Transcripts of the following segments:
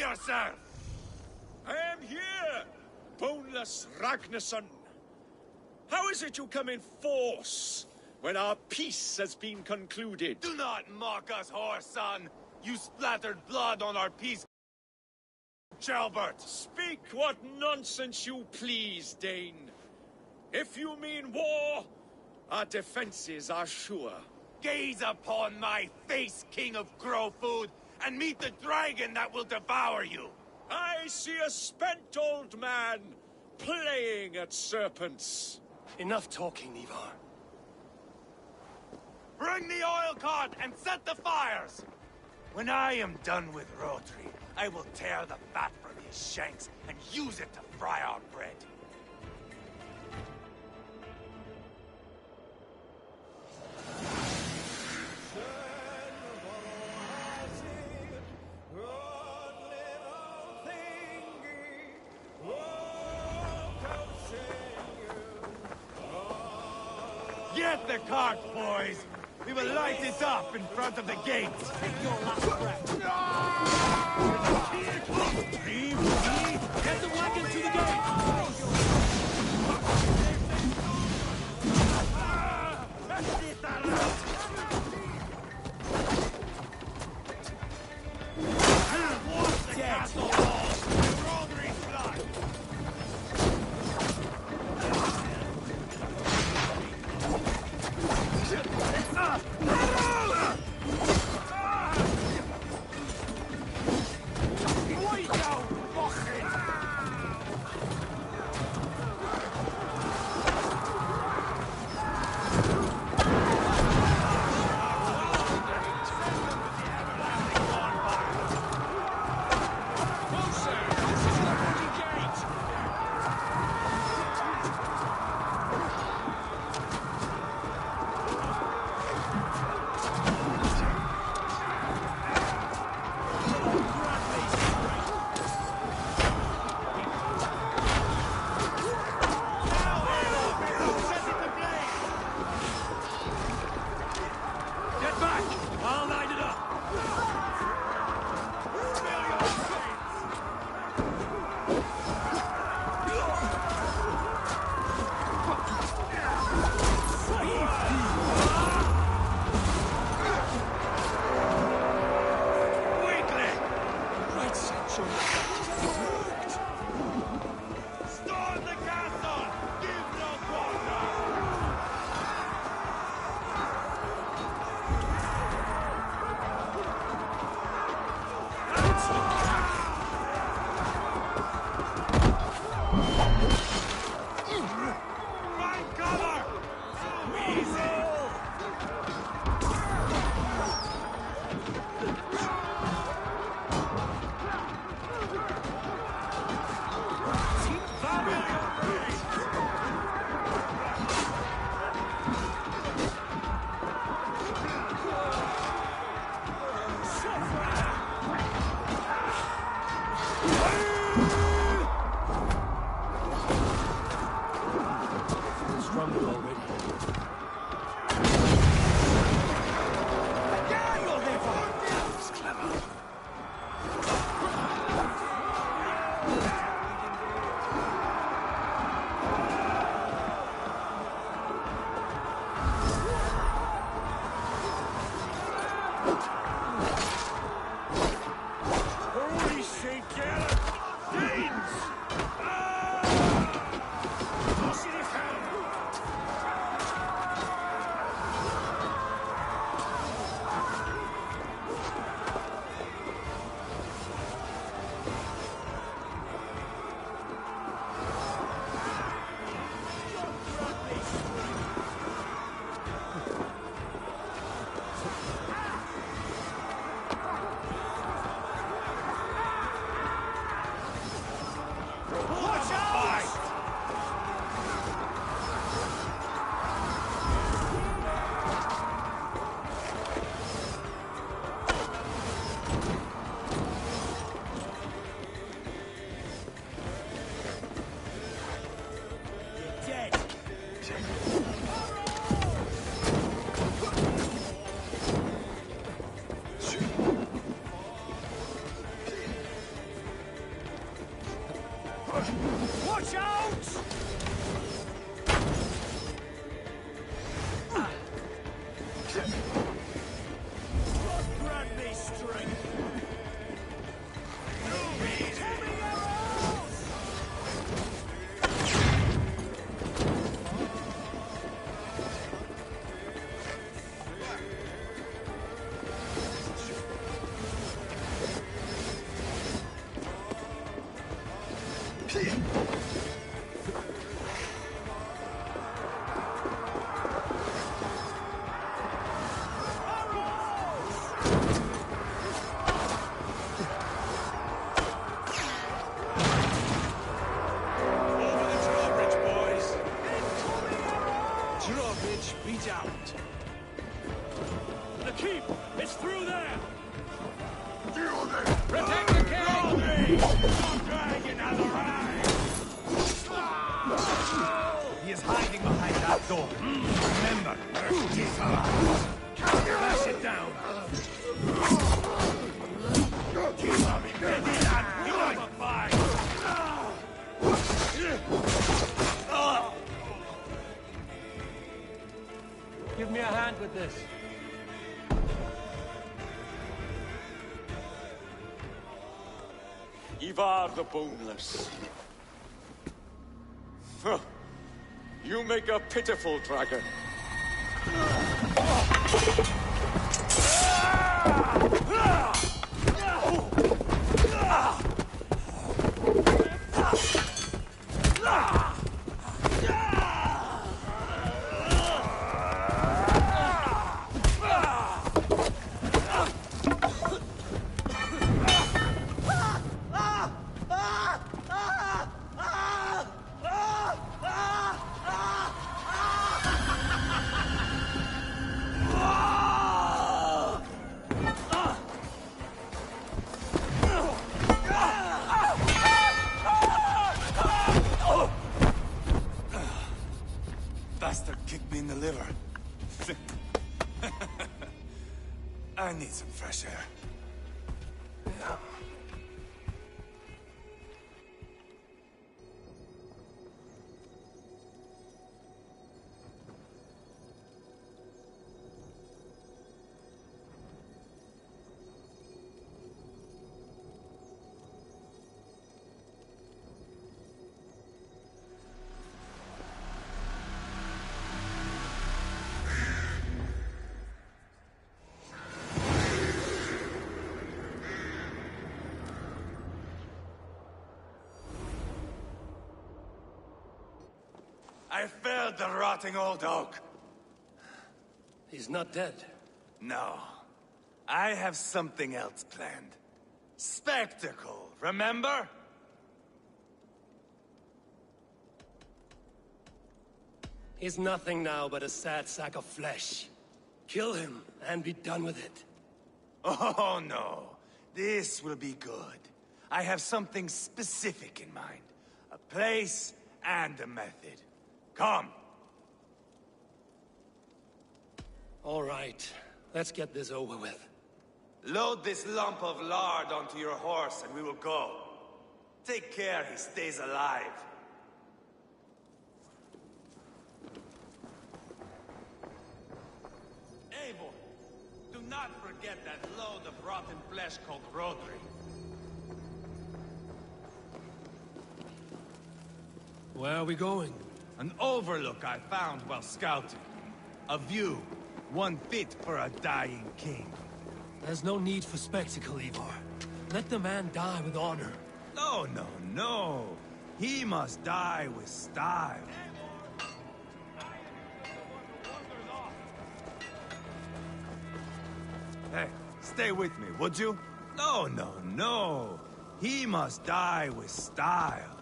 yourself! I am here, boneless Ragnarsson. How is it you come in force when our peace has been concluded? Do not mock us, whoreson! You splattered blood on our peace, Chalbert! Speak what nonsense you please, Dane. If you mean war, our defenses are sure. Gaze upon my face, King of Crow Food, and meet the dragon that will devour you! I see a spent old man playing at serpents. Enough talking, Ivar. Bring the oil cart and set the fires! When I am done with Rotary, I will tear the fat from his shanks and use it to fry our bread. Get the cart, boys! We will light it up in front of the gate! Take your last breath. Get the wagon to the gate! Watch out! God grant me strength! Incoming arrows! The keep! It's through there! Protect the king! Dragon has arrived! He is hiding behind that door. Remember, he's alive. Smash it down. Keep on me, ready and glorified. Give me a hand with this. Ivar the Boneless. Huh. You make a pitiful dragon. Bastard kicked me in the liver. I need some fresh air. Yeah. I felled the rotting old oak. He's not dead. No. I have something else planned. Spectacle, remember? He's nothing now but a sad sack of flesh. Kill him and be done with it. Oh, no. This will be good. I have something specific in mind. A place and a method. Come. All right, let's get this over with. Load this lump of lard onto your horse and we will go. Take care he stays alive. Eivor, do not forget that load of rotten flesh called Rotary. Where are we going? An overlook I found while scouting. A view, one fit for a dying king. There's no need for spectacle, Ivar. Let the man die with honor. No, no, no. He must die with style. Hey, stay with me, would you? No, no, no. He must die with style.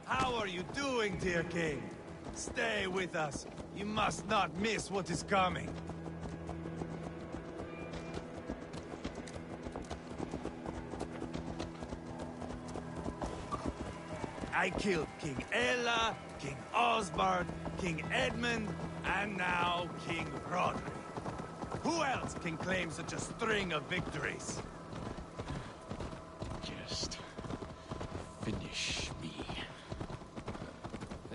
How are you doing, dear king? Stay with us. You must not miss what is coming. I killed King Ella, King Osbert, King Edmund, and now King Rodri. Who else can claim such a string of victories? Just finish me.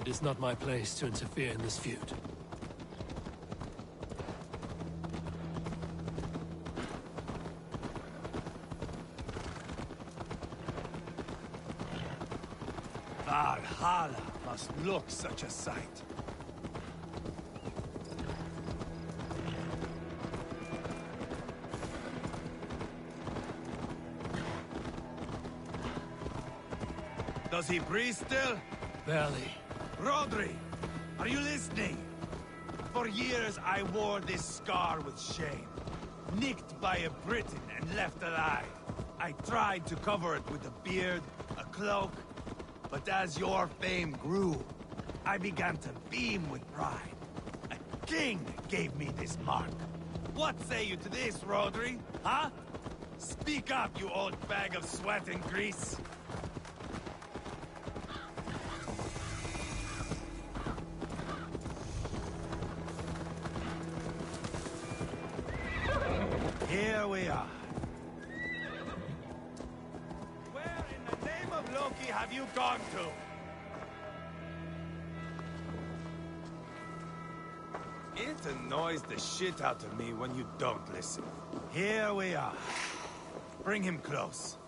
It is not my place to interfere in this feud. Valhalla must look such a sight. Does he breathe still? Barely. Rodri, are you listening? For years I wore this scar with shame. Nicked by a Briton and left alive. I tried to cover it with a beard, a cloak, but as your fame grew, I began to beam with pride. A king gave me this mark. What say you to this, Rodri? Huh? Speak up, you old bag of sweat and grease. Here we are. Where in the name of Loki have you gone to? It annoys the shit out of me when you don't listen. Here we are. Bring him close.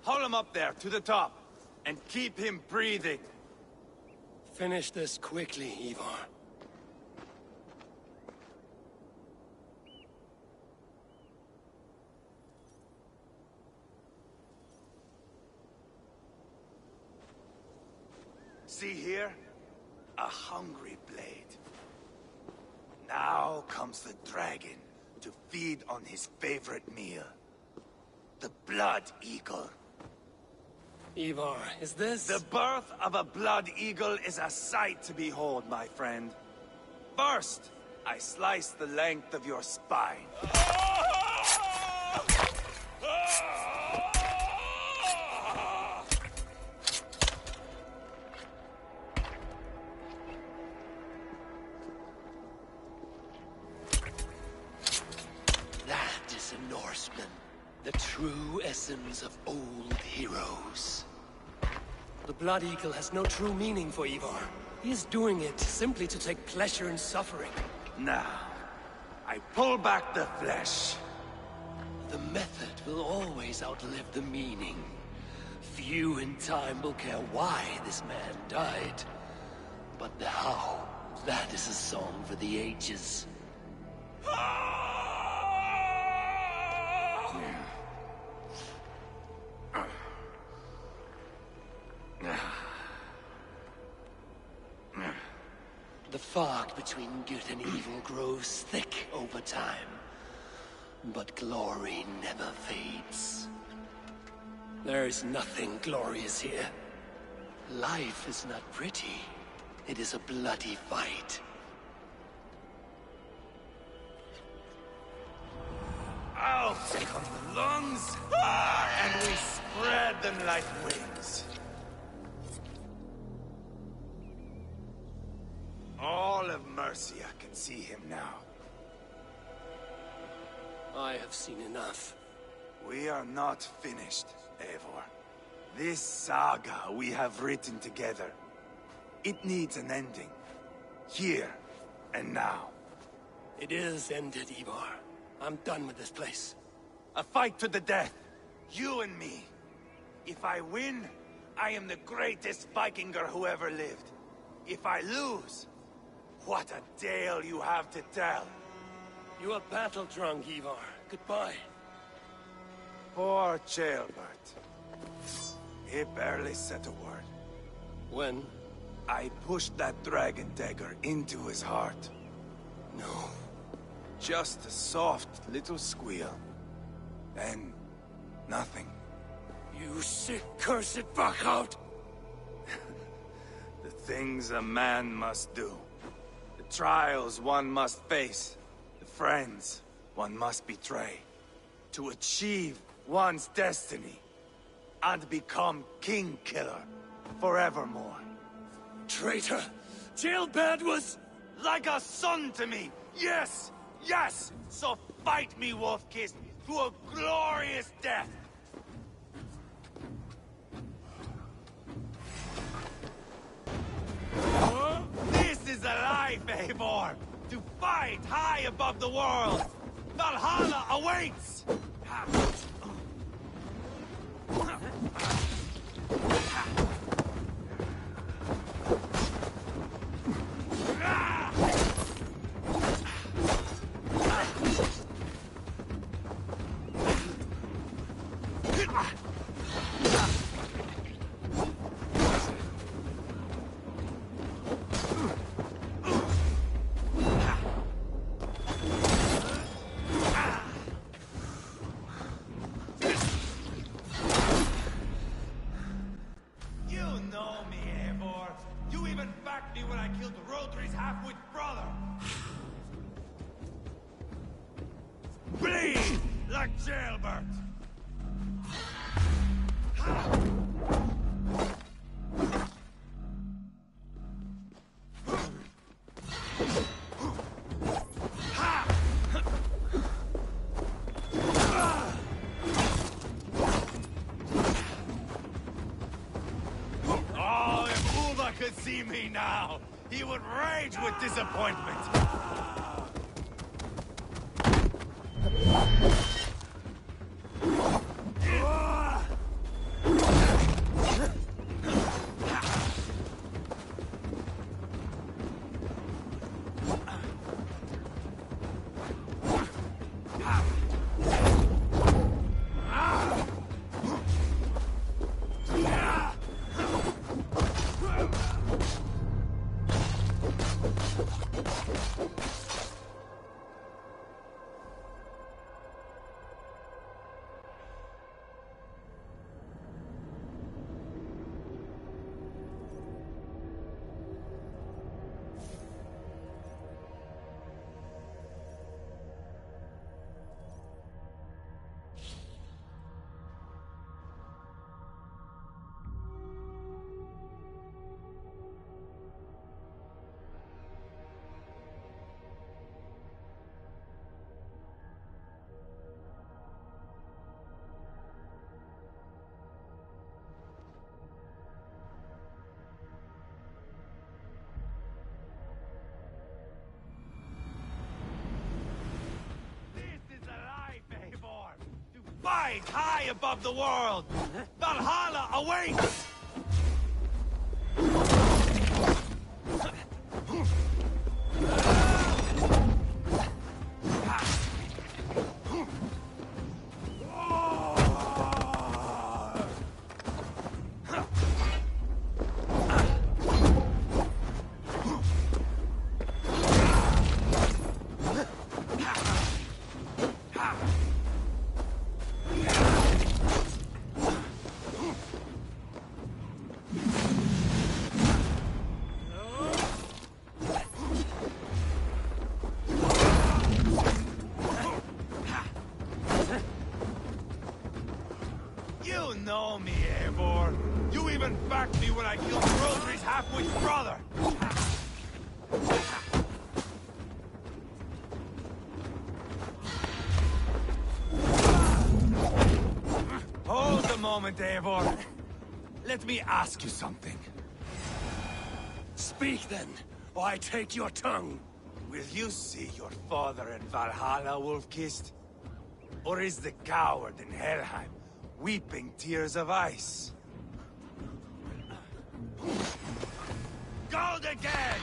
Haul him up there, to the top, and keep him breathing. Finish this quickly, Ivar. See here? A hungry blade. Now comes the dragon to feed on his favorite meal. The blood eagle. Ivar, is this... The birth of a blood eagle is a sight to behold, my friend. First, I slice the length of your spine. That is a Norseman. The true essence of old heroes. The Blood Eagle has no true meaning for Ivar. He is doing it simply to take pleasure in suffering. Now, I pull back the flesh. The method will always outlive the meaning. Few in time will care why this man died. But the how, that is a song for the ages. The fog between good and evil grows thick over time. But glory never fades. There is nothing glorious here. Life is not pretty. It is a bloody fight. Out come the lungs, and we spread them like wings. All of Mercia can see him now. I have seen enough. We are not finished, Eivor. This saga we have written together, it needs an ending. Here and now. It is ended, Ivar. I'm done with this place. A fight to the death. You and me. If I win, I am the greatest Vikinger who ever lived. If I lose, what a tale you have to tell. You are battle-drunk, Ivar. Goodbye. Poor Ceolbert. He barely said a word. When? I pushed that dragon dagger into his heart. No. Just a soft little squeal. Then, Nothing. You sick, cursed fuck-out! The things a man must do. The trials one must face. The friends one must betray. To achieve one's destiny. And become King Killer forevermore. Traitor! Jailbird was... Like a son to me! Yes! Yes! So fight me, Wolf-Kissed, to a glorious death! This is a life, Eivor! To fight high above the world! Valhalla awaits! Bleed like jailbird! Oh, if Uva could see me now, he would rage with disappointment. Fight high above the world! Valhalla awaits! You know me, Eivor. You even backed me when I killed Rodri's half-wit's brother. Hold a moment, Eivor. Let me ask you something. Speak then, or I take your tongue. Will you see your father in Valhalla, Wolf-Kissed? Or is the coward in Helheim weeping tears of ice? Gold again!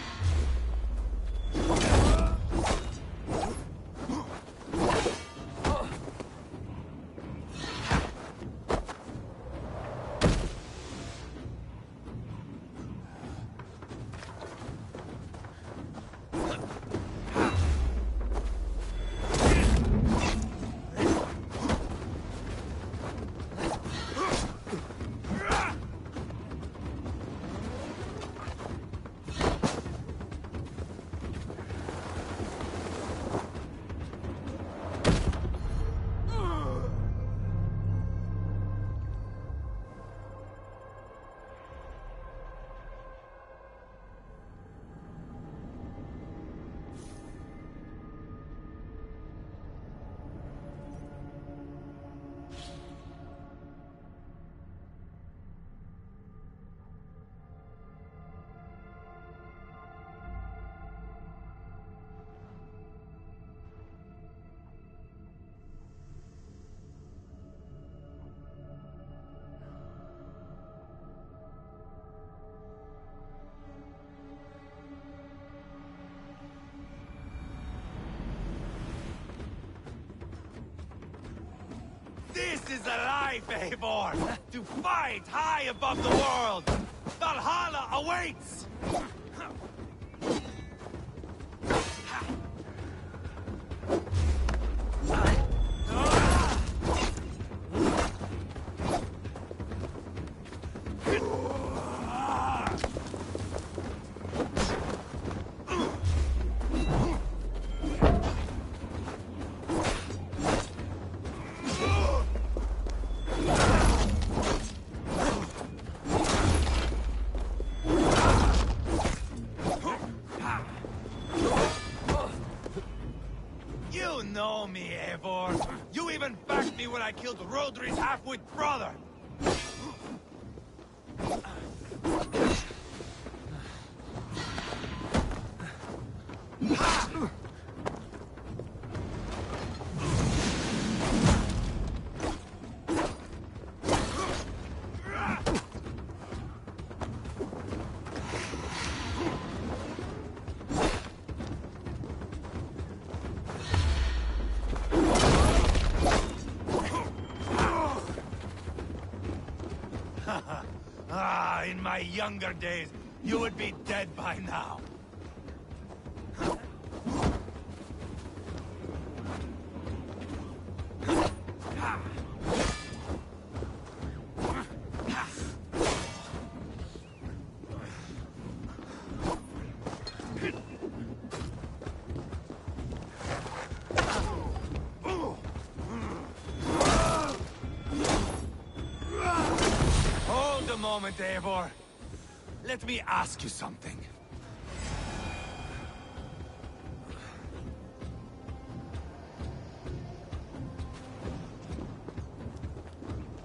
This is a life, Eivor! To fight high above the world! Valhalla awaits! You know me, Eivor. You even backed me when I killed Rodri's half-wit brother. In my younger days, you would be dead by now. Hold a moment, Eivor. Let me ask you something.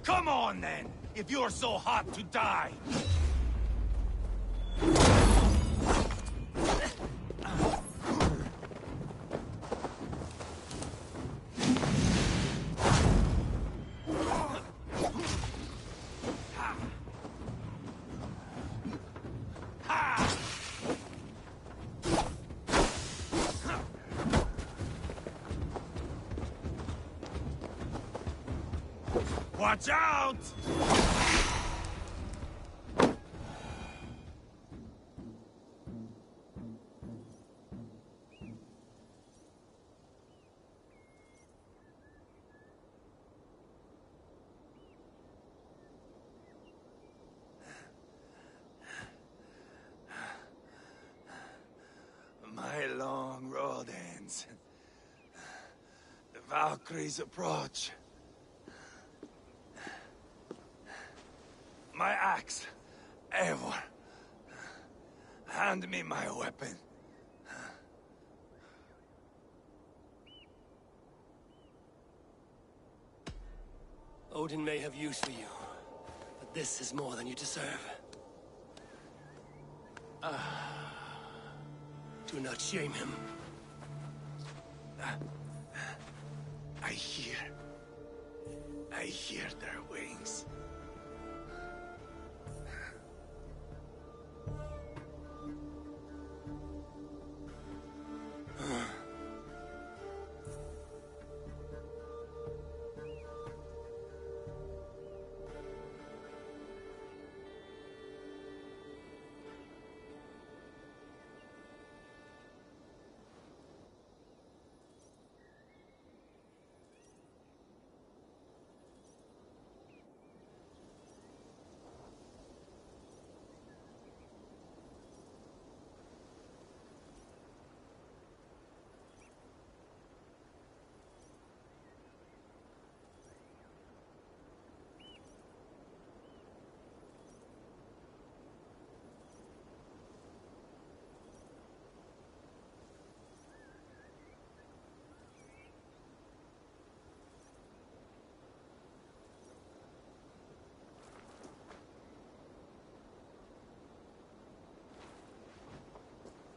Come on, then, if you're so hot to die. Watch out! My long road ends. The Valkyries approach. My axe, Eivor. Hand me my weapon. Odin may have use for you, but this is more than you deserve. Do not shame him. I hear their wings.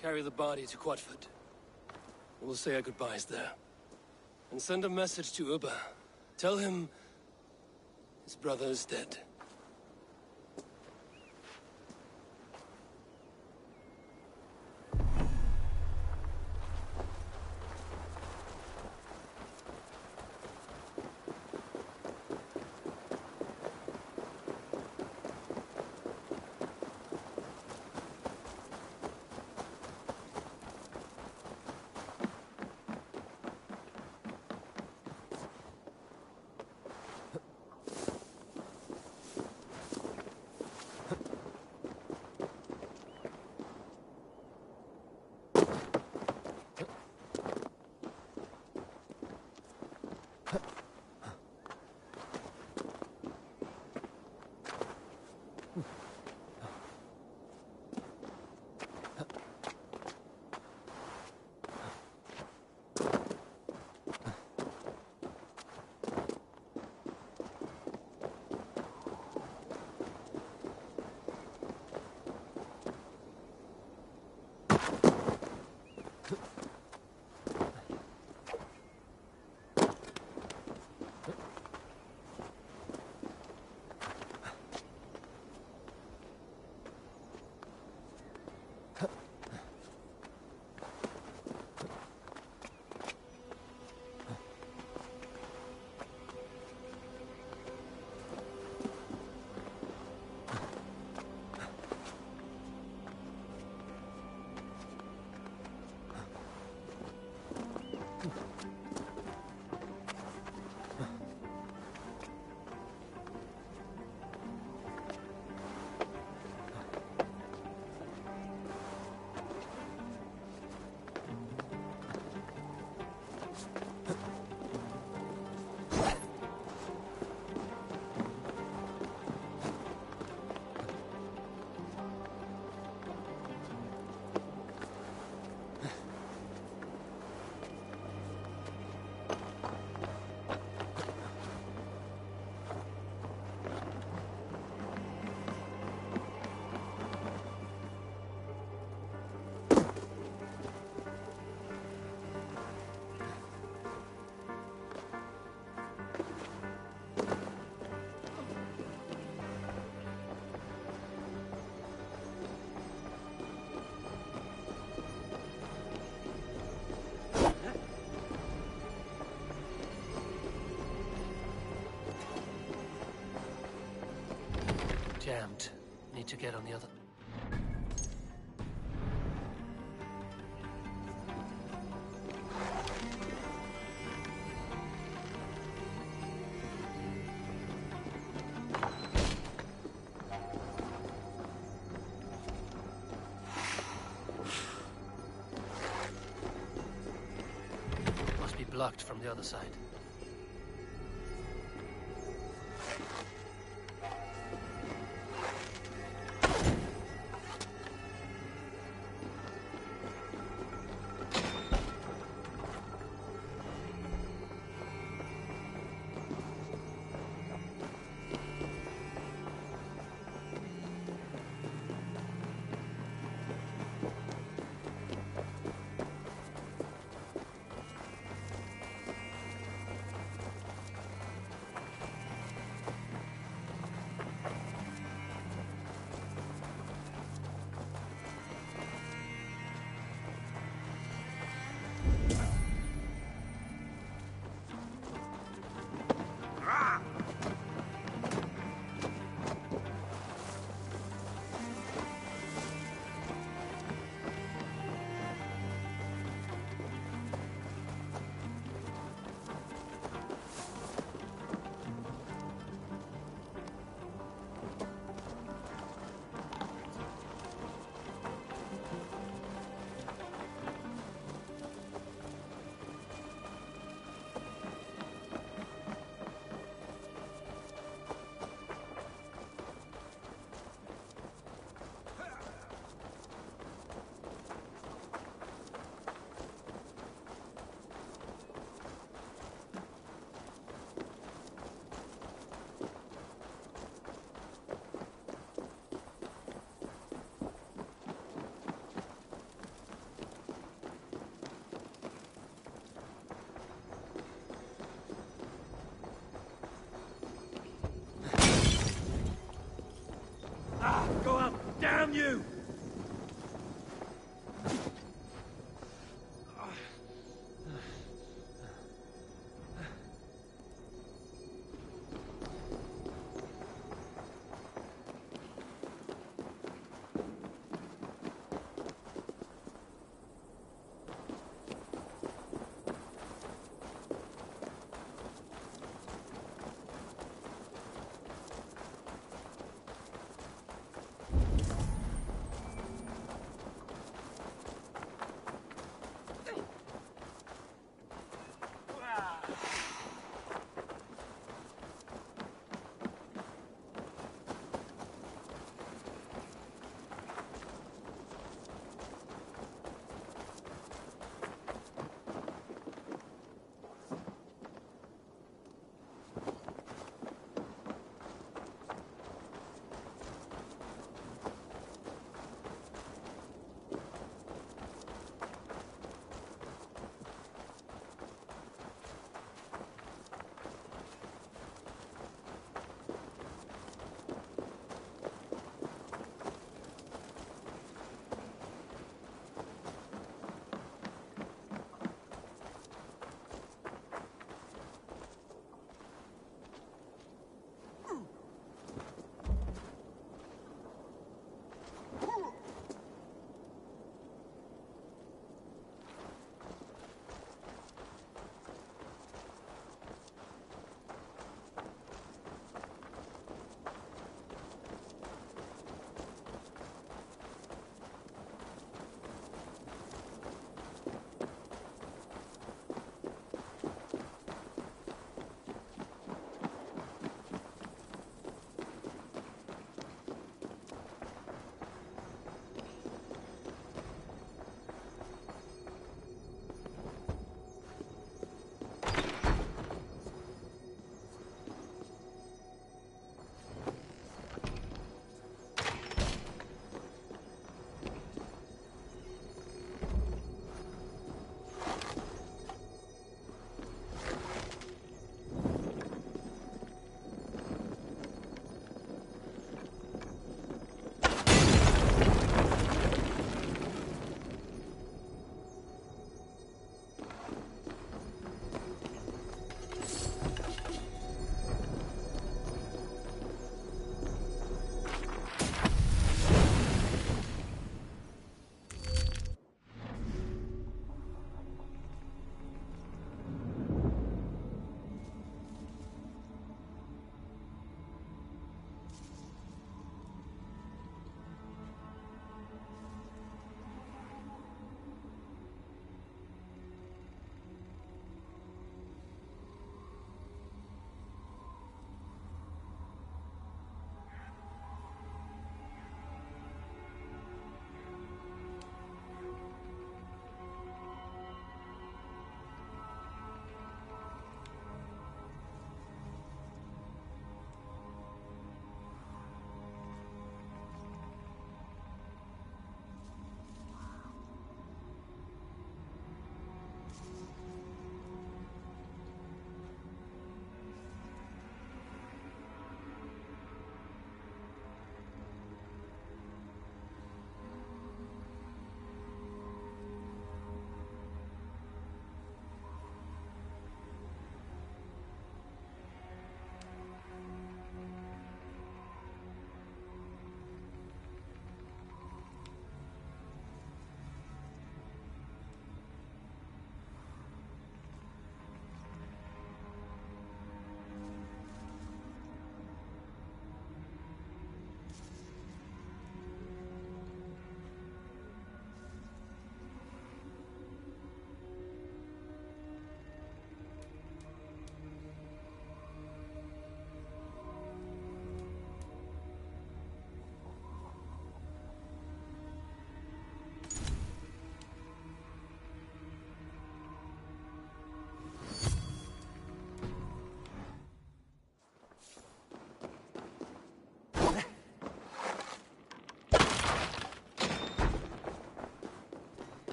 Carry the body to Quatford. We'll say our goodbyes there. And send a message to Ubba. Tell him his brother is dead. jammed. Need to get on the other... Must be blocked from the other side.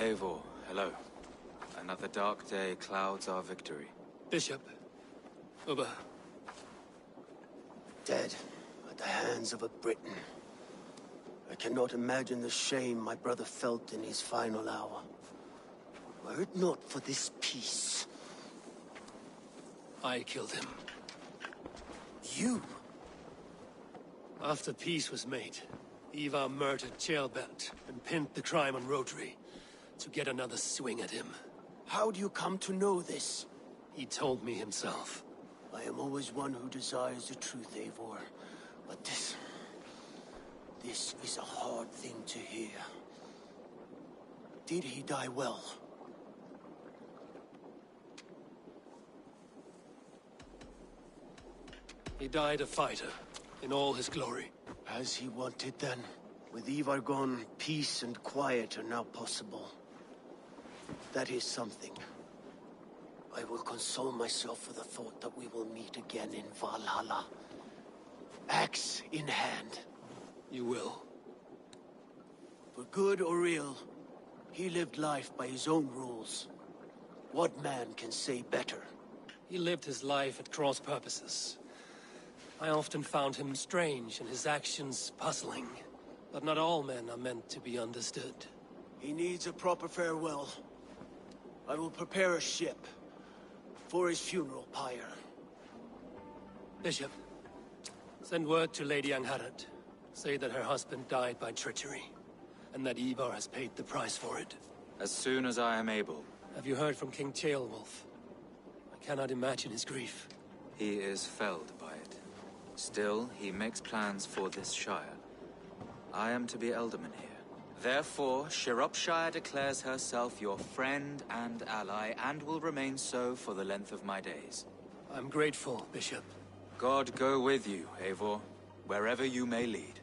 Eivor, hello. Another dark day clouds our victory. Bishop. Uber. Dead at the hands of a Briton. I cannot imagine the shame my brother felt in his final hour. Were it not for this peace... I killed him. You? After peace was made, Ivar murdered Ceolbert and pinned the crime on Rotary to get another swing at him. How do you come to know this? He told me himself. I am always one who desires the truth, Eivor. But this is a hard thing to hear. Did he die well? He died a fighter, in all his glory. As he wanted then. With Ivar gone, peace and quiet are now possible. That is something. I will console myself with the thought that we will meet again in Valhalla. Axe in hand. You will. For good or ill, he lived life by his own rules. What man can say better? He lived his life at cross purposes. I often found him strange and his actions puzzling. But not all men are meant to be understood. He needs a proper farewell. I will prepare a ship for his funeral pyre. Bishop, send word to Lady Angharad. Say that her husband died by treachery, and that Ivar has paid the price for it. As soon as I am able. Have you heard from King Ceolwulf? I cannot imagine his grief. He is felled by it. Still, he makes plans for this Shire. I am to be Alderman here. Therefore, Shropshire declares herself your friend and ally, and will remain so for the length of my days. I'm grateful, Bishop. God go with you, Eivor, wherever you may lead.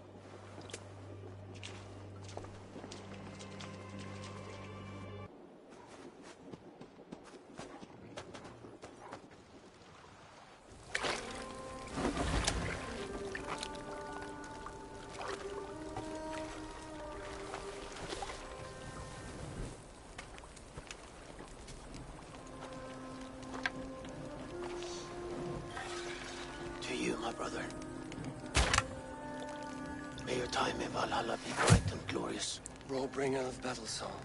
To you, my brother. May your time in Valhalla be bright and glorious. Rollbringer of battle song.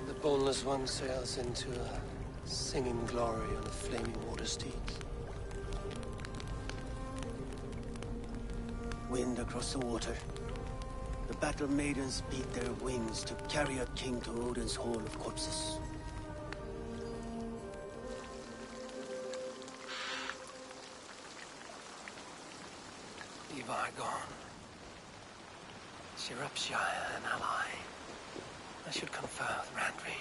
The boneless one sails into a singing glory on a flaming water steed. Wind across the water. The battle maidens beat their wings to carry a king to Odin's hall of corpses. Ivar gone. Shropshire an ally. I should confer with Randvi.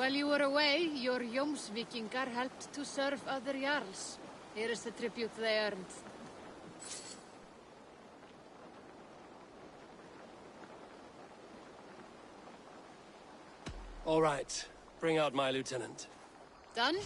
While you were away, your Jómsvíkingar helped to serve other Jarls. Here is the tribute they earned. All right. Bring out my lieutenant. Done?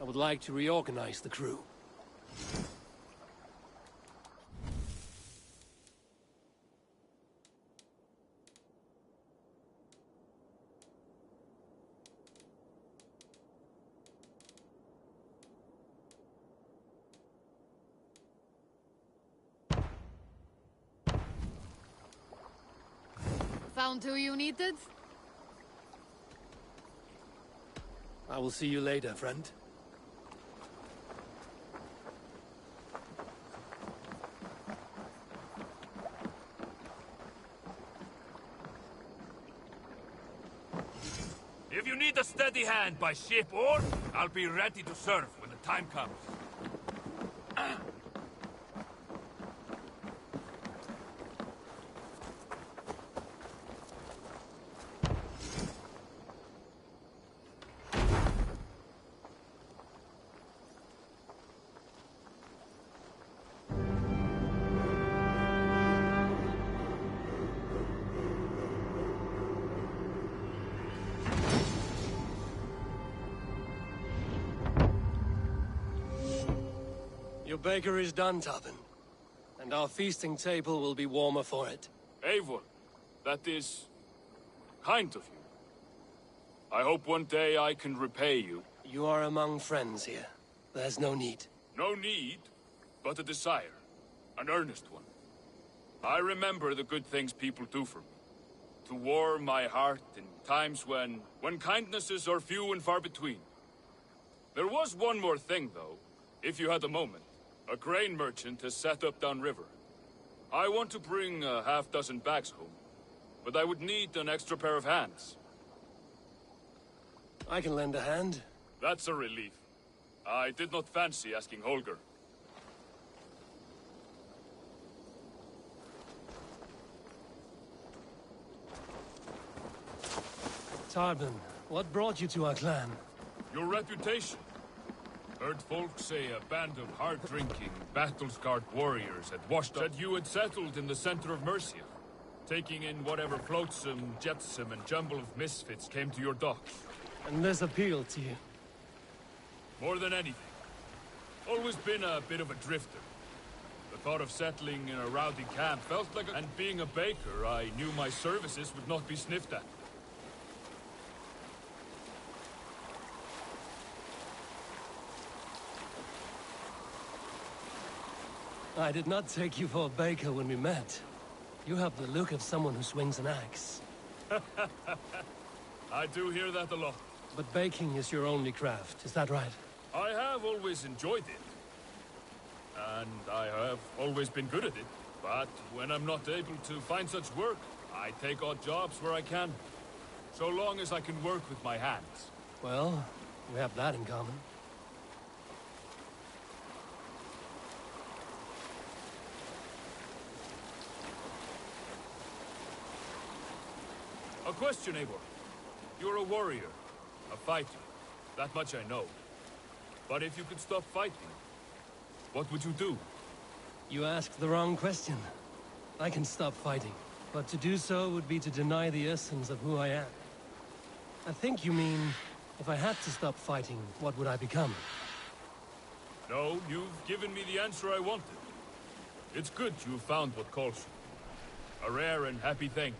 I would like to reorganize the crew. Found who you needed? I will see you later, friend. If you need a steady hand by ship or, I'll be ready to serve when the time comes. Your baker is done, Tavin. And our feasting table will be warmer for it. Eivor, that is kind of you. I hope one day I can repay you. You are among friends here. There's no need. No need, but a desire. An earnest one. I remember the good things people do for me. To warm my heart in times when kindnesses are few and far between. There was one more thing, though, if you had a moment. A grain merchant has set up downriver. I want to bring a half-dozen bags home, but I would need an extra pair of hands. I can lend a hand. That's a relief. I did not fancy asking Holger. Tarbin, what brought you to our clan? Your reputation. Heard folks say a band of hard-drinking, battle-scarred warriors had washed up. Said you had settled in the center of Mercia, taking in whatever flotsam, jetsam, and jumble of misfits came to your docks. And this appealed to you? More than anything. Always been a bit of a drifter. The thought of settling in a rowdy camp felt like And being a baker, I knew my services would not be sniffed at. I did not take you for a baker when we met. You have the look of someone who swings an axe. I do hear that a lot. But baking is your only craft, is that right? I have always enjoyed it. And I have always been good at it. But when I'm not able to find such work, I take odd jobs where I can. So long as I can work with my hands. Well, we have that in common. A question, Eivor. You're a warrior, a fighter. That much I know. But if you could stop fighting, what would you do? You asked the wrong question. I can stop fighting, but to do so would be to deny the essence of who I am. I think you mean, if I had to stop fighting, what would I become? No, you've given me the answer I wanted. It's good you found what calls you. A rare and happy thing.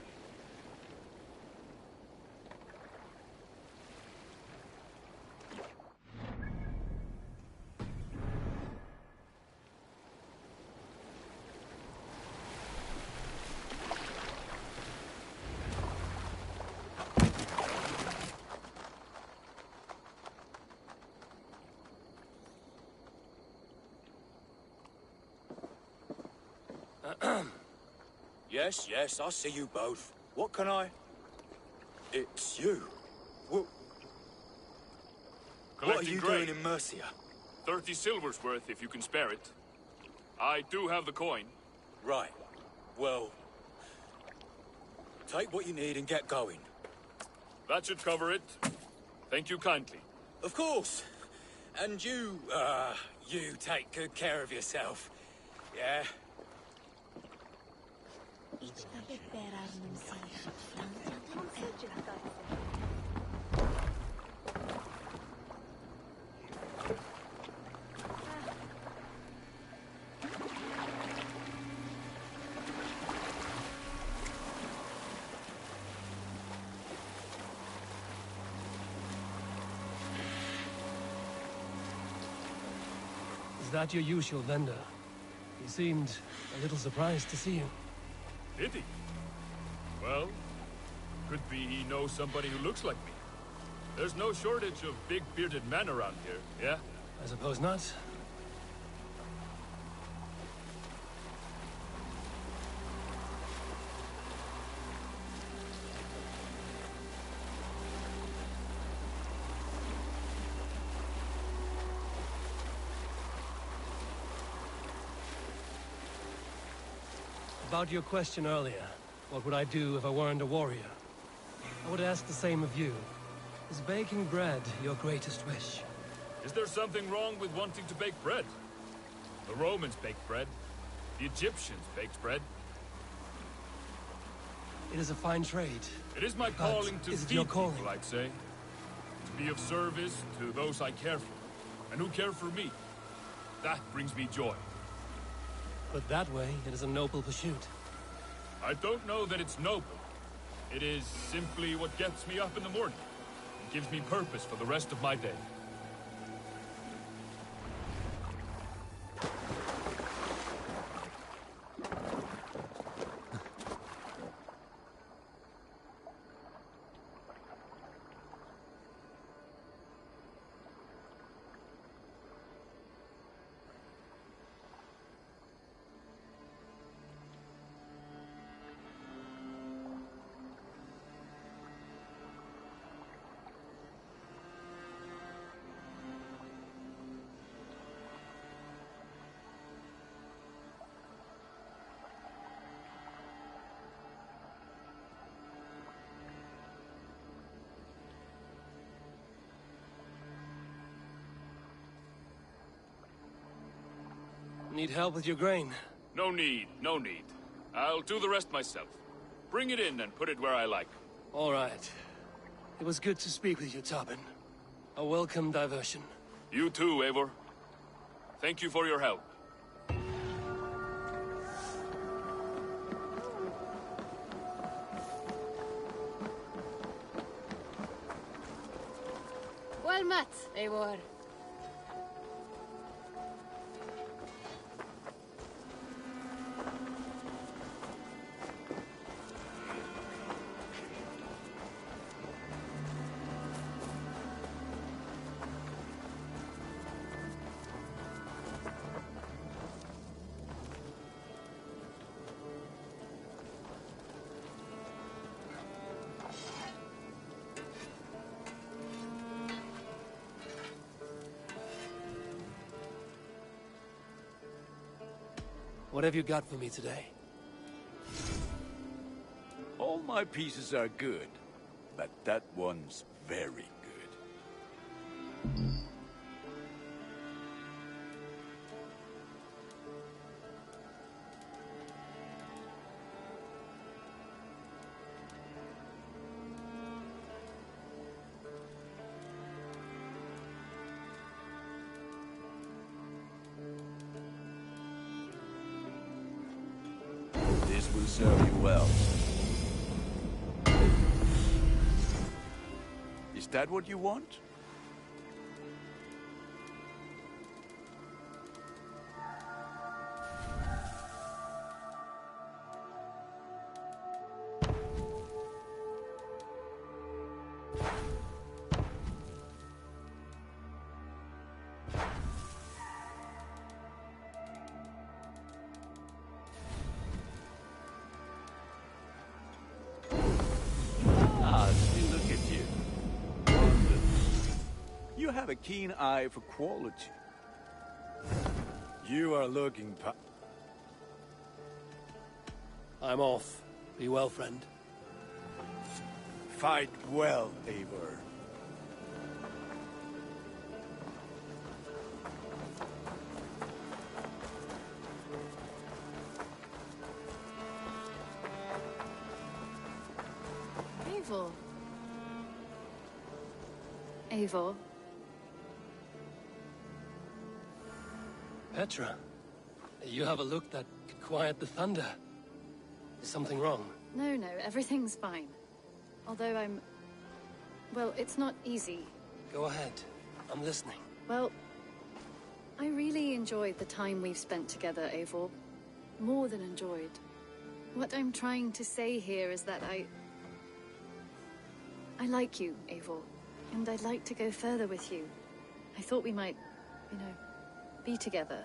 Yes, I see you both. What can I... It's you. What are Collecting you grain. doing in Mercia? 30 silver's worth if you can spare it. I do have the coin. Right. Well... take what you need and get going. That should cover it. Thank you kindly. Of course. And you take good care of yourself. Yeah? Is that your usual vendor? He seemed a little surprised to see you. Did he? Well, could be he knows somebody who looks like me. There's no shortage of big bearded men around here, yeah? I suppose not. About your question earlier, what would I do if I weren't a warrior? I would ask the same of you. Is baking bread your greatest wish? Is there something wrong with wanting to bake bread? The Romans baked bread. The Egyptians baked bread. It is a fine trade. It is my But calling to is it feed your calling? people, I'd say. To be of service to those I care for, and who care for me. That brings me joy. But that way, it is a noble pursuit. I don't know that it's noble. It is simply what gets me up in the morning. It gives me purpose for the rest of my day. Need help with your grain? No need, no need. I'll do the rest myself. Bring it in and put it where I like. All right. It was good to speak with you, Tobin. A welcome diversion. You too, Eivor. Thank you for your help. Well met, Eivor. What have you got for me today? All my pieces are good, but that one's very good. This will serve you well. Is that what you want? have a keen eye for quality. You are looking I'm off. Be well, friend. Fight well, Eivor. Eivor. Eivor. Petra, you have a look that could quiet the thunder. Is something wrong? No, no, everything's fine. Although well, it's not easy. Go ahead. I'm listening. Well, I really enjoyed the time we've spent together, Eivor. More than enjoyed. What I'm trying to say here is that I like you, Eivor. And I'd like to go further with you. I thought we might, be together.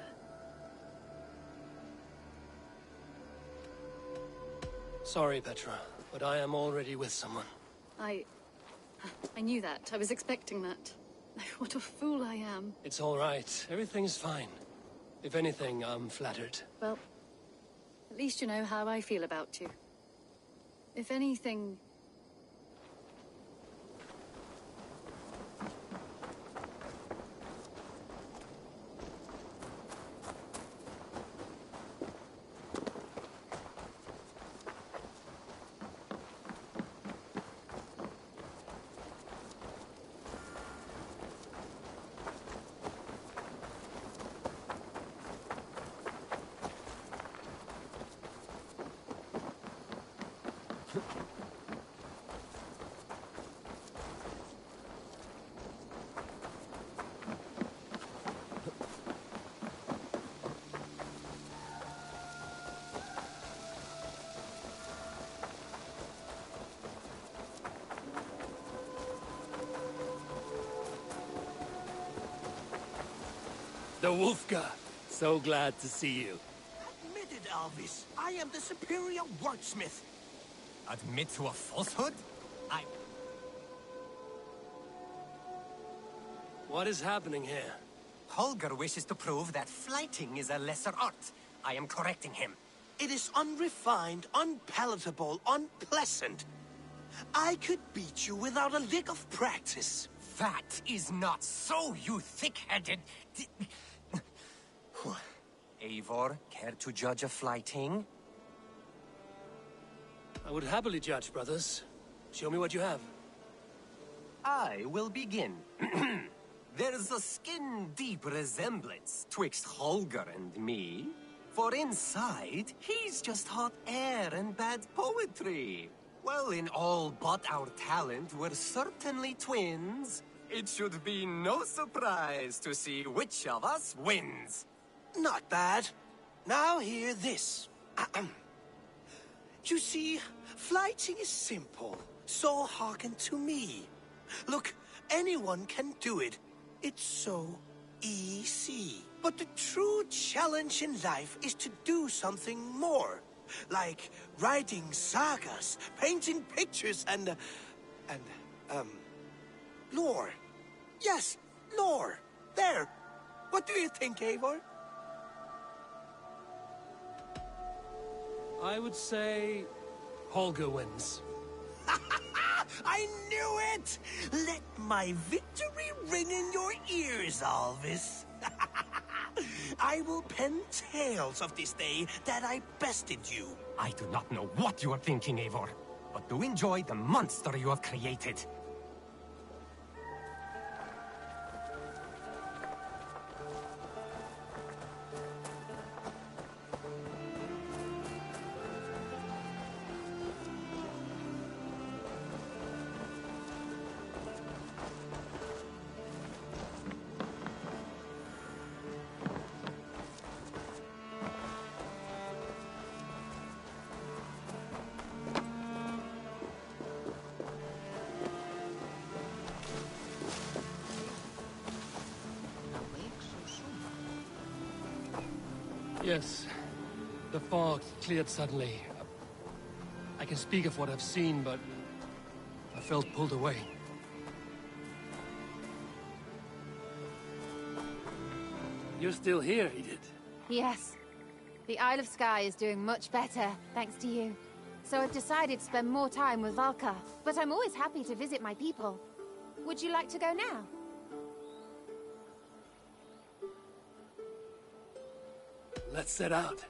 Sorry, Petra, but I am already with someone. I knew that. I was expecting that. What a fool I am. It's all right. Everything's fine. If anything, I'm flattered. Well, at least you know how I feel about you. If anything... The Wolfgar. So glad to see you. Admit it, Alvis. I am the superior wordsmith. Admit to a falsehood? What is happening here? Holger wishes to prove that flighting is a lesser art. I am correcting him. It is unrefined, unpalatable, unpleasant. I could beat you without a lick of practice. That is not so, you thick-headed... Eivor, care to judge a flighting? I would happily judge, brothers. Show me what you have. I will begin. There's a skin-deep resemblance twixt Holger and me. For inside, he's just hot air and bad poetry. Well, in all but our talent, we're certainly twins. It should be no surprise to see which of us wins. Not bad. Now hear this. You see, flighting is simple, so hearken to me. Look, anyone can do it. It's so easy. But the true challenge in life is to do something more. Like writing sagas, painting pictures, and lore. Yes, lore. There. What do you think, Eivor? I would say... Holger wins. I knew it! Let my victory ring in your ears, Alvis. I will pen tales of this day that I bested you. I do not know what you are thinking, Eivor, but do enjoy the monster you have created. Yes. The fog cleared suddenly. I can speak of what I've seen, but I felt pulled away. You're still here, Edith. Yes. The Isle of Skye is doing much better, thanks to you. So I've decided to spend more time with Valka. But I'm always happy to visit my people. Would you like to go now? Let's set out.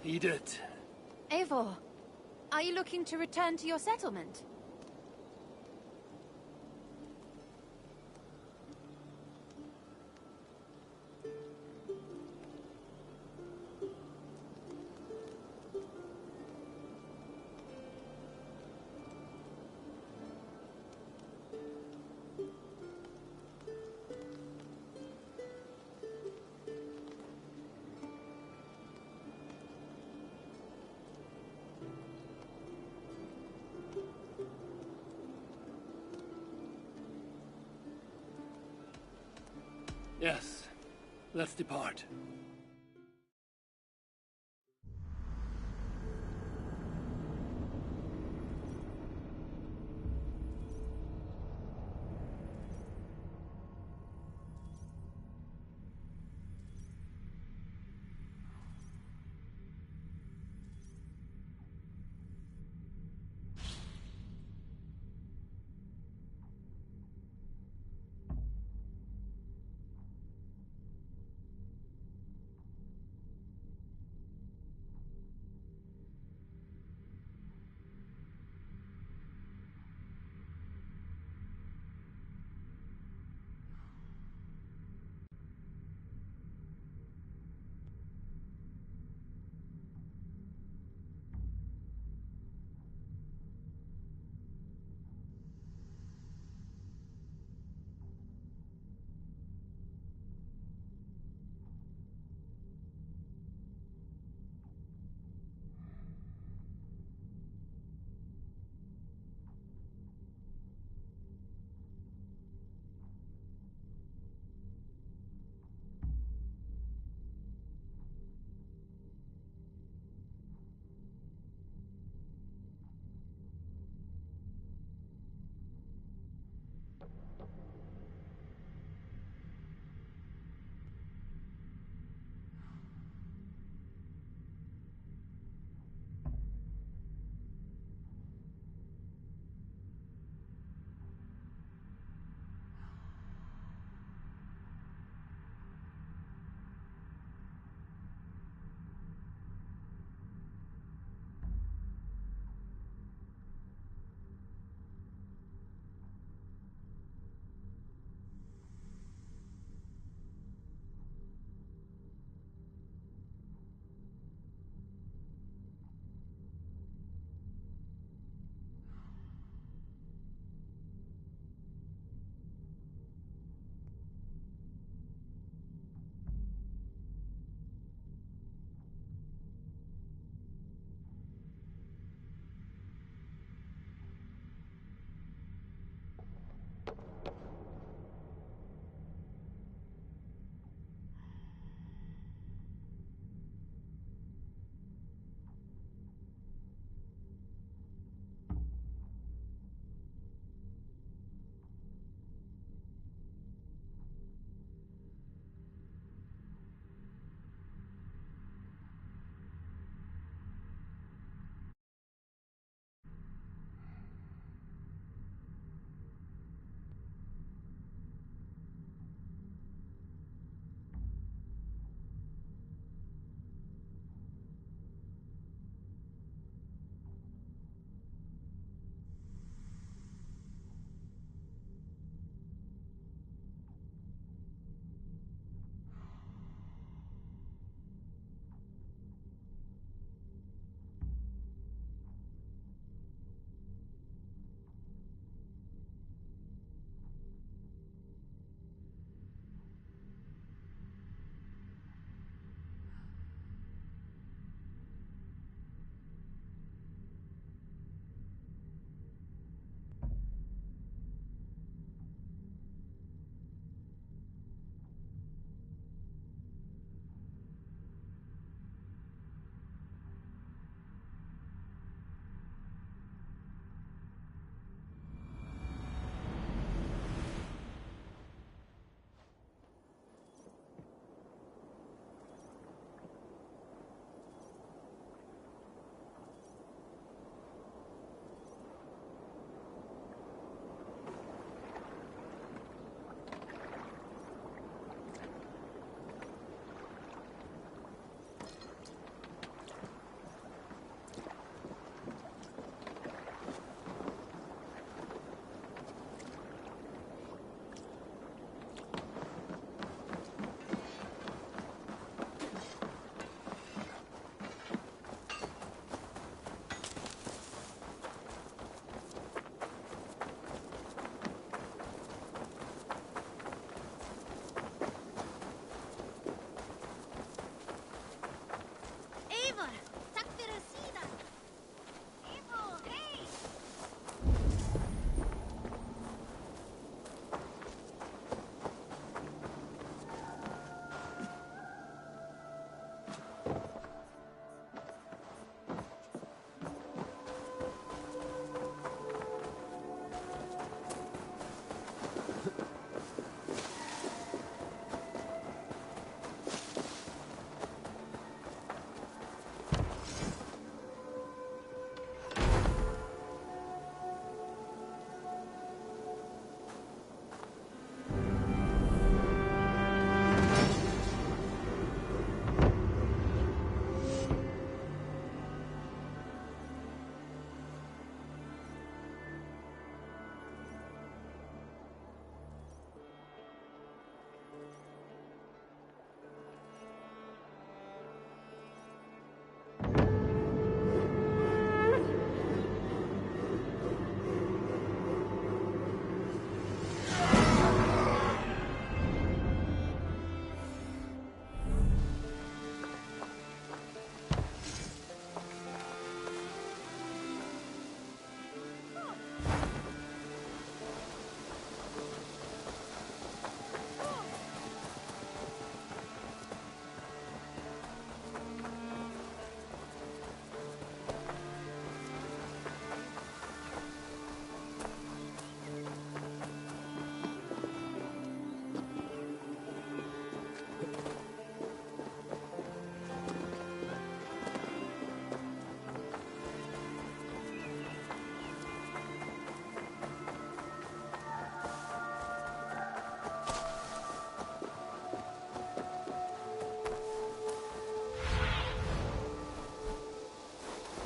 Edith. Eivor, are you looking to return to your settlement? Yes. Let's depart.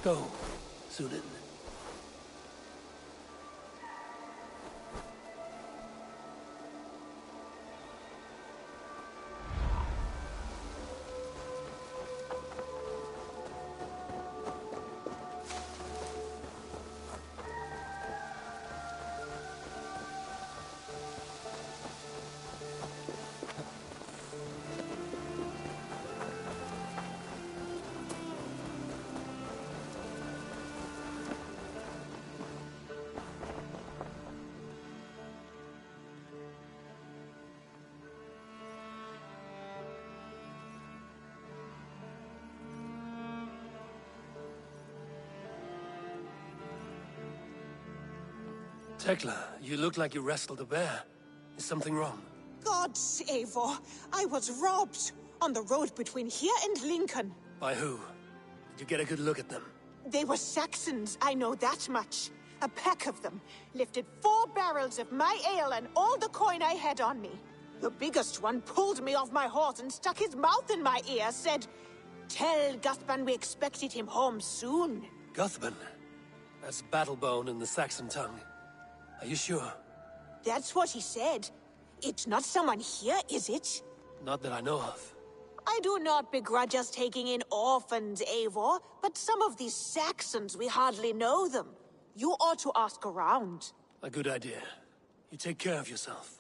go, Sunan. Tekla, you look like you wrestled a bear. Is something wrong? Gods, Eivor, I was robbed on the road between here and Lincoln. By who? Did you get a good look at them? They were Saxons, I know that much. A pack of them lifted 4 barrels of my ale and all the coin I had on me. The biggest one pulled me off my horse and stuck his mouth in my ear, said, "Tell Guthban we expected him home soon." Guthban? That's Battlebone in the Saxon tongue. Are you sure? That's what he said. It's not someone here, is it? Not that I know of. I do not begrudge us taking in orphans, Eivor, but some of these Saxons, we hardly know them. You ought to ask around. A good idea. You take care of yourself.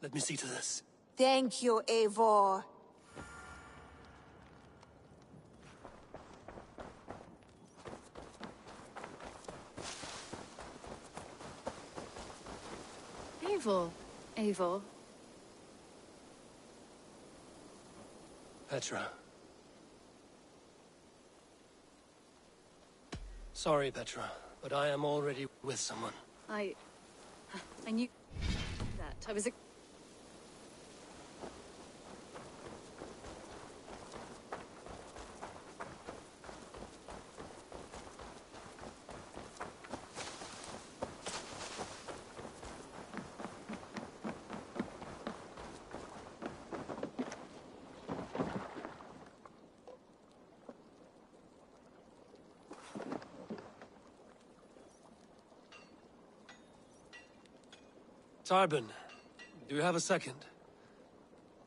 Let me see to this. Thank you, Eivor. Eivor. Petra. Sorry, Petra, but I am already with someone. I knew that. I was Tarbin, do you have a second?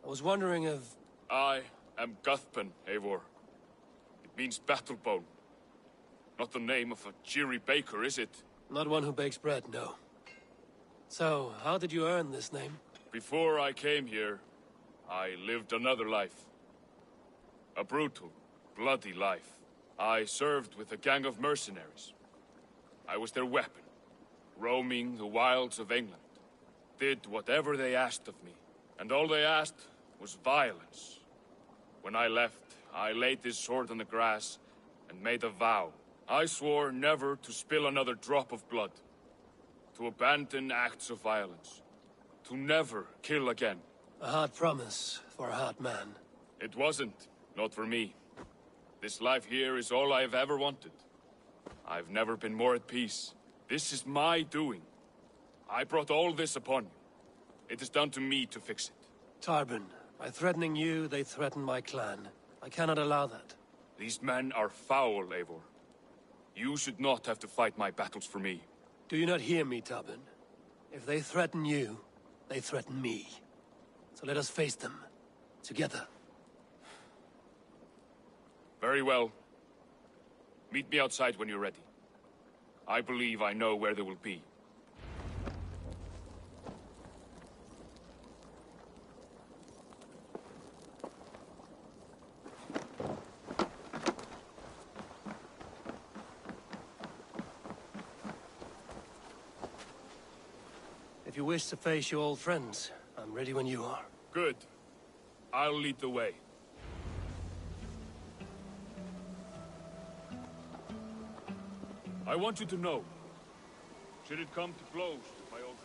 I was wondering if... I am Guthban, Eivor. It means Battlebone. Not the name of a cheery baker, is it? Not one who bakes bread, no. So, how did you earn this name? Before I came here, I lived another life. A brutal, bloody life. I served with a gang of mercenaries. I was their weapon, roaming the wilds of England. Did whatever they asked of me, and all they asked was violence. When I left, I laid this sword on the grass and made a vow. I swore never to spill another drop of blood, to abandon acts of violence, to never kill again. A hard promise for a hard man. It wasn't, not for me. This life here is all I've ever wanted. I've never been more at peace. This is my doing. I brought all this upon you. It is down to me to fix it. Tarbin, by threatening you, they threaten my clan. I cannot allow that. These men are foul, Eivor. You should not have to fight my battles for me. Do you not hear me, Tarbin? If they threaten you, they threaten me. So let us face them. Together. Very well. Meet me outside when you're ready. I believe I know where they will be. If you wish to face your old friends, I'm ready when you are. Good. I'll lead the way. I want you to know, should it come to blows with my old...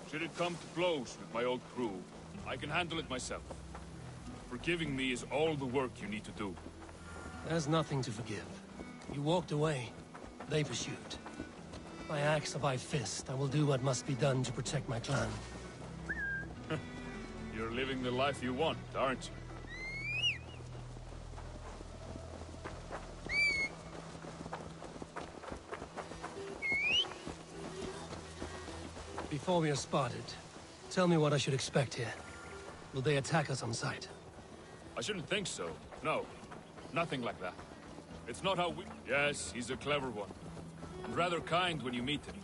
Should it come to blows with my old crew, I can handle it myself. Forgiving me is all the work you need to do. There's nothing to forgive. You walked away. They pursued. By axe or by fist, I will do what must be done to protect my clan. You're living the life you want, aren't you? Before we are spotted, tell me what I should expect here. Will they attack us on sight? I shouldn't think so. No. Nothing like that. It's not how we... Yes, he's a clever one. And rather kind when you meet him.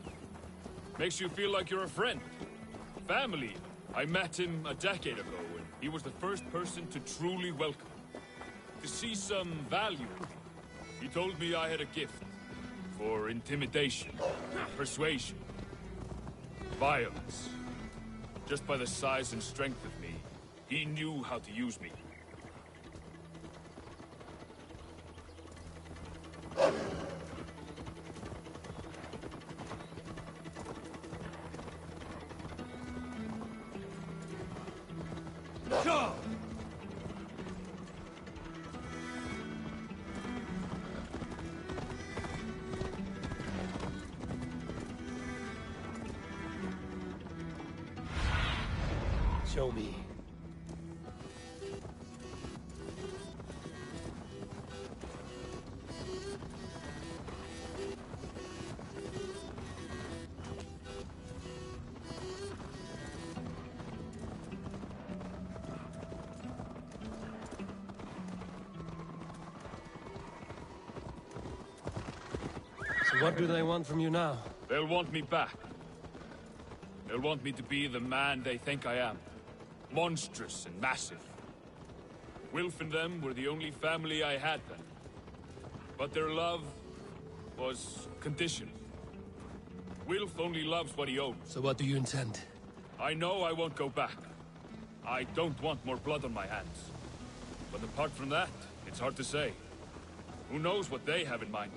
Makes you feel like you're a friend. Family. I met him a decade ago, and he was the first person to truly welcome me. To see some value in me. He told me I had a gift. For intimidation. Persuasion. Violence. Just by the size and strength of me, he knew how to use me. Go! Show me. So what do they want from you now? They'll want me back. They'll want me to be the man they think I am. Monstrous and massive. Wilf and them were the only family I had then. But their love was conditional. Wilf only loves what he owns. So what do you intend? I know I won't go back. I don't want more blood on my hands. But apart from that, it's hard to say. Who knows what they have in mind?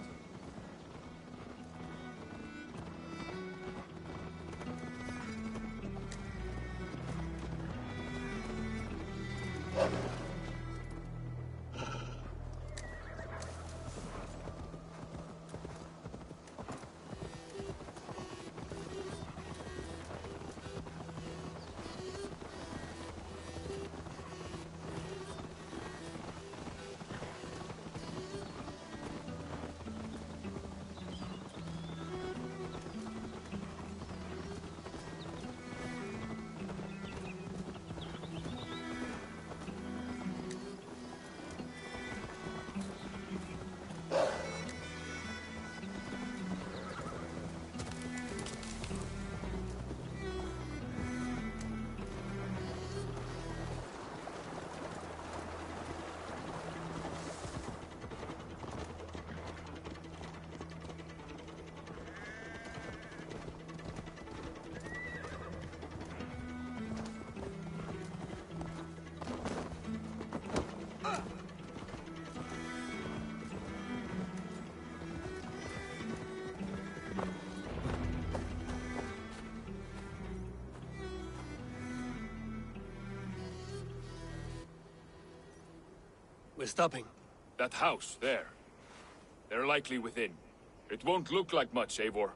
We're stopping. That house, there. They're likely within. It won't look like much, Eivor.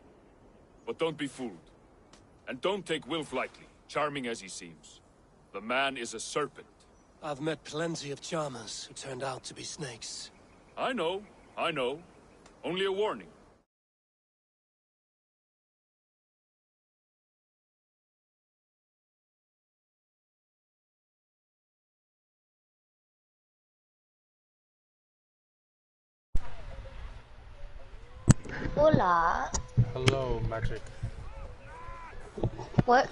But don't be fooled. And don't take Wilf lightly, charming as he seems. The man is a serpent. I've met plenty of charmers who turned out to be snakes. I know. Only a warning. Hola. Hello, Magic. What?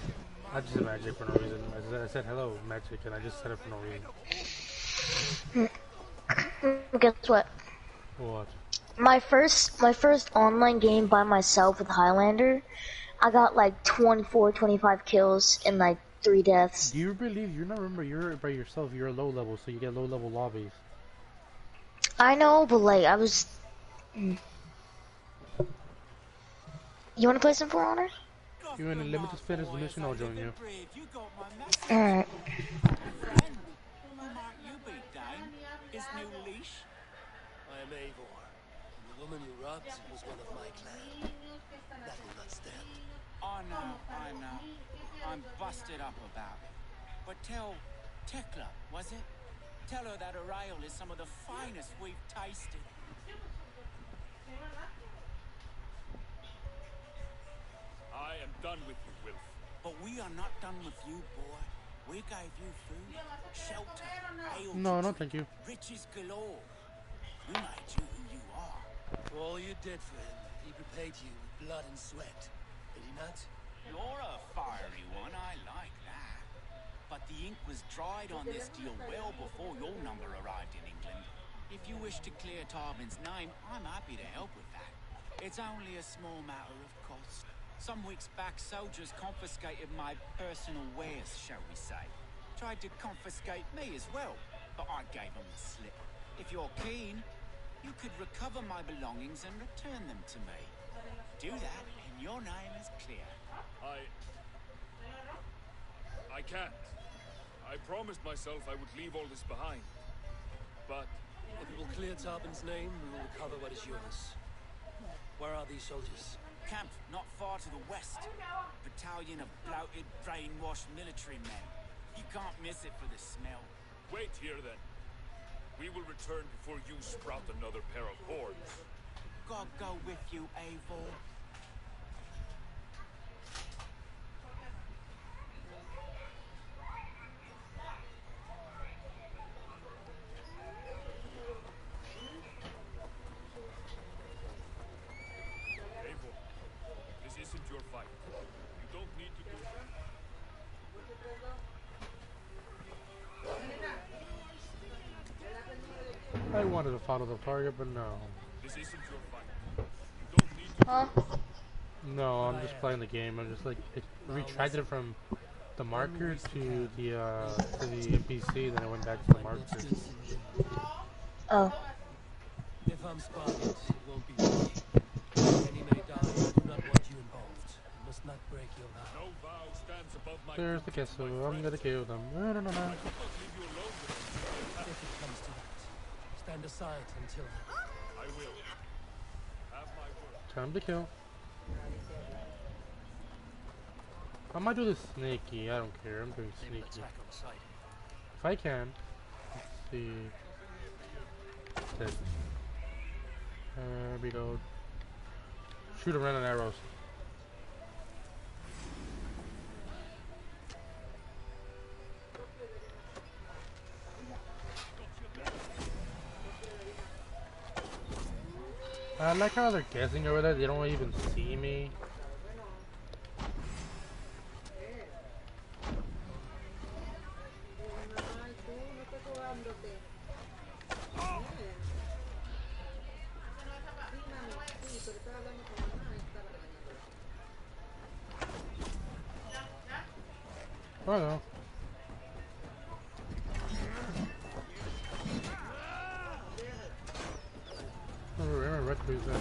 I just said Magic for no reason. I said hello, Magic, and I just said it for no reason. Guess what? What? My first online game by myself with Highlander, I got like 24, 25 kills and like 3 deaths. Do you believe? You remember you're by yourself. You're low level, so you get low level lobbies. I know, but like I was. You want to play some For Honor? You're in a limited fitness mission. I'll join you. Alright. I am Eivor, and the woman you robbed was one of my clan. That will not stand. I know. I'm busted up about it. But tell Tekla, was it? Tell her that her ale is some of the finest we've tasted. I am done with you, Wilf. But we are not done with you, boy. We gave you food, shelter, ale No, to no, drink, thank you. riches galore. We made you who you are. For all you did for him, he repaid you with blood and sweat. Did he not? You're a fiery one, I like that. But the ink was dried on this deal well before your number arrived in England. If you wish to clear Tarbin's name, I'm happy to help with that. It's only a small matter of cost. Some weeks back, soldiers confiscated my personal wares, shall we say. Tried to confiscate me as well, but I gave them the slip. If you're keen, you could recover my belongings and return them to me. Do that, and your name is clear. I can't. I promised myself I would leave all this behind. But if it will clear Tarbin's name, we will recover what is yours. Where are these soldiers? Camped not far to the west. Battalion of bloated, brainwashed military men. You can't miss it for the smell. Wait here then. We will return before you sprout another pair of horns. God go with you, Eivor. Isn't your fight. You don't need to do I wanted to follow the target, but no. This isn't your fight. You don't need to. Huh? No, I'm just playing the game. I'm just like it retracted it from the marker to the NPC, then it went back to the marker. Oh. If I'm spotted, it won't be me. Any may die. I do not want you involved. You must not break your vow. No vow stands above my. There's the castle. I'm gonna kill them. No. If it comes to that, stand aside until then. I will. Have my word. Time to kill. I might do this sneaky. I don't care. I'm doing sneaky. If I can. Let's see. There we go. Shoot around on arrows. I like how they're guessing over there. They don't even see me. I don't know. Remember Red Crew's there.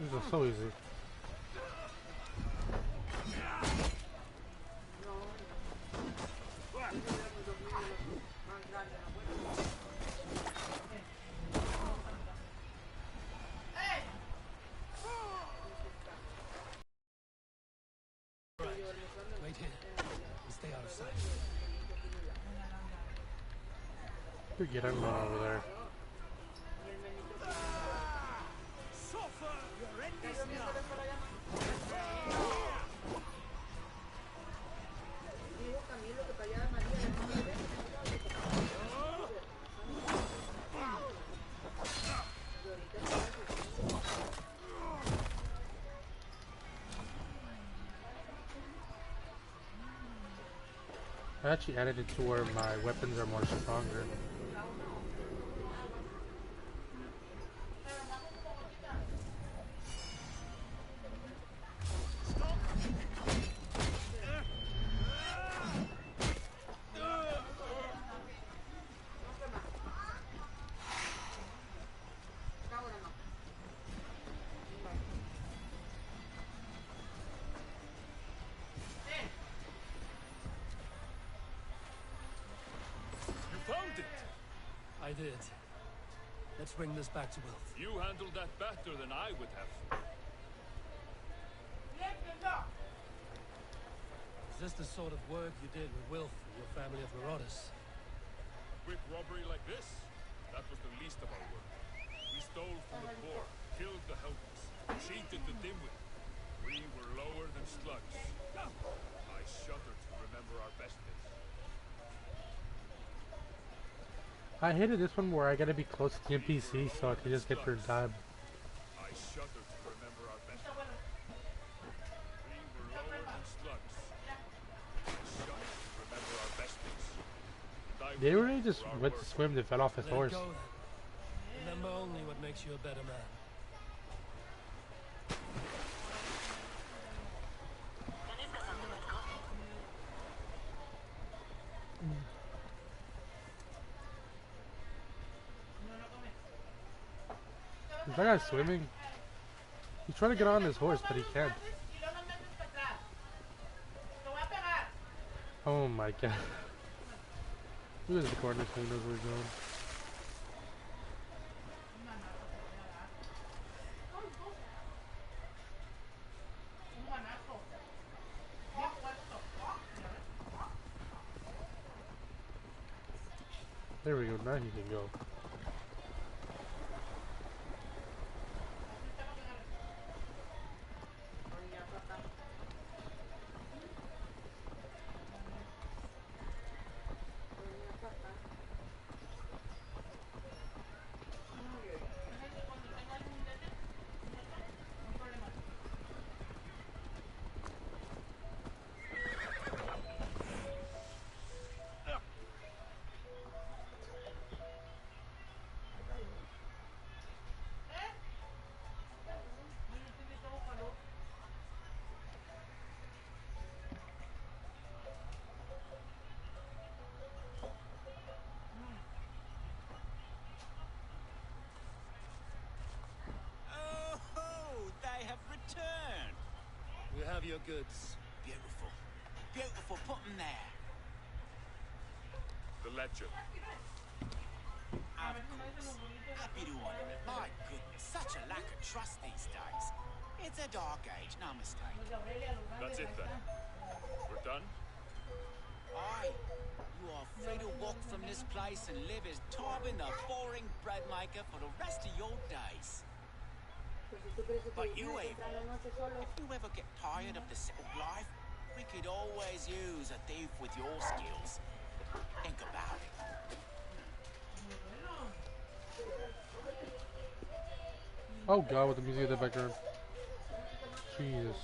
This is so easy. Wait here and stay out of sight. Could get everyone over there. I actually added it to where my weapons are more stronger. found it! I did. Let's bring this back to Wilf. You handled that better than I would have. Is this the sort of work you did with Wilf and your family of marauders? Quick robbery like this? That was the least of our work. We stole from the poor, killed the helpless, cheated the dimwit. We were lower than slugs. I shudder to remember our best days. I hated this one where I gotta be close to the NPC so I can just get their dime. I shudder to remember our best days. We were lower than slugs. I shudder to remember our best days. They really just went to swim, they fell off his horse. Let it go, then. Remember only what makes you a better man. Is that guy swimming? He's trying to get on his horse, but he can't. Oh my god. Look at the corner so he knows where he's going. There we go, now he can go. Returned. We have your goods. Beautiful. Beautiful. Put them there. The ledger. Of course. Happy to honor it. My goodness, such a lack of trust these days. It's a dark age, no mistake. That's it then. We're done? Aye. You are free to walk from this place and live as Tobin the boring bread maker for the rest of your days. But you, Abel, if you ever get tired of the settled life, we could always use a thief with your skills. Think about it. Oh god, with the music in the background. Jesus.